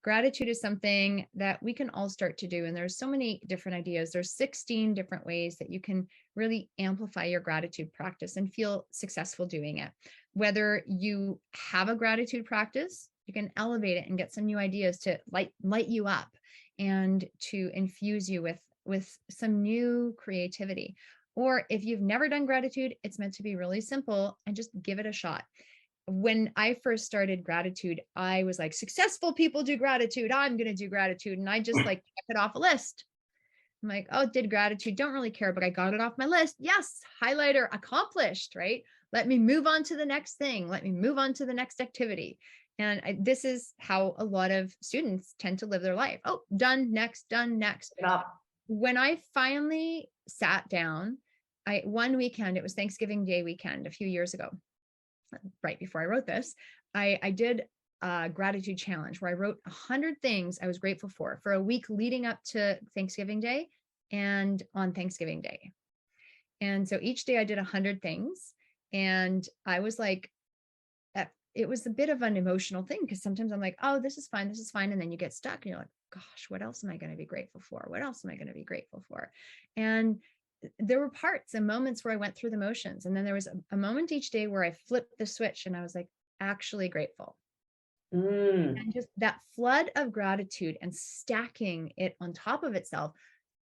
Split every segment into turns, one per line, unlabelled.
gratitude is something that we can all start to do. And there's so many different ideas. There's 16 different ways that you can really amplify your gratitude practice and feel successful doing it. Whether you have a gratitude practice, you can elevate it and get some new ideas to light you up and to infuse you with some new creativity. Or if you've never done gratitude, it's meant to be really simple and just give it a shot. When I first started gratitude, I was like, successful people do gratitude. I'm going to do gratitude. And I just like check it off a list. I'm like, oh, did gratitude. Don't really care, but I got it off my list. Yes. Highlighter accomplished, right? Let me move on to the next thing. Let me move on to the next activity. And this is how a lot of students tend to live their life. Oh, done, next, done, next.
Yeah.
When I finally sat down, one weekend, it was Thanksgiving Day weekend a few years ago, right before I wrote this, I did a gratitude challenge where I wrote 100 things I was grateful for a week leading up to Thanksgiving Day and on Thanksgiving Day. And so each day I did 100 things. And I was like, it was a bit of an emotional thing because sometimes I'm like, oh, this is fine. This is fine. And then you get stuck and you're like, gosh, what else am I going to be grateful for? What else am I going to be grateful for? And there were parts and moments where I went through the motions. And then there was a moment each day where I flipped the switch and I was like, actually grateful. And just that flood of gratitude and stacking it on top of itself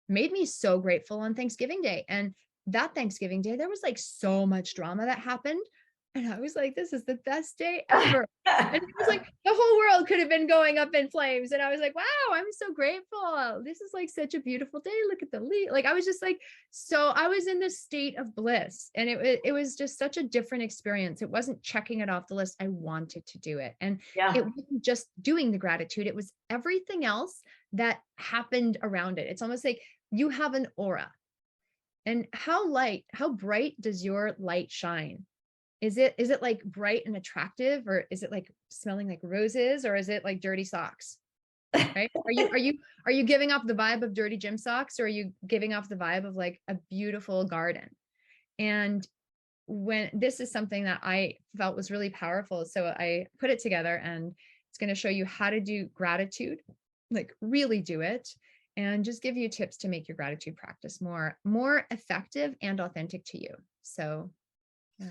made me so grateful on Thanksgiving Day. And that Thanksgiving Day, there was like so much drama that happened. And I was like, this is the best day ever. And it was like the whole world could have been going up in flames. And I was like, wow, I'm so grateful. This is like such a beautiful day. Look at the leaf. Like I was just like, so I was in this state of bliss. And it was just such a different experience. It wasn't checking it off the list. I wanted to do it. And it wasn't just doing the gratitude. It was everything else that happened around it. It's almost like you have an aura. And how bright does your light shine? Is it like bright and attractive, or is it like smelling like roses, or is it like dirty socks? Right? Are you giving off the vibe of dirty gym socks, or are you giving off the vibe of like a beautiful garden? And when this is something that I felt was really powerful, so I put it together, and it's going to show you how to do gratitude, like really do it, and just give you tips to make your gratitude practice more effective and authentic to you. So, yeah.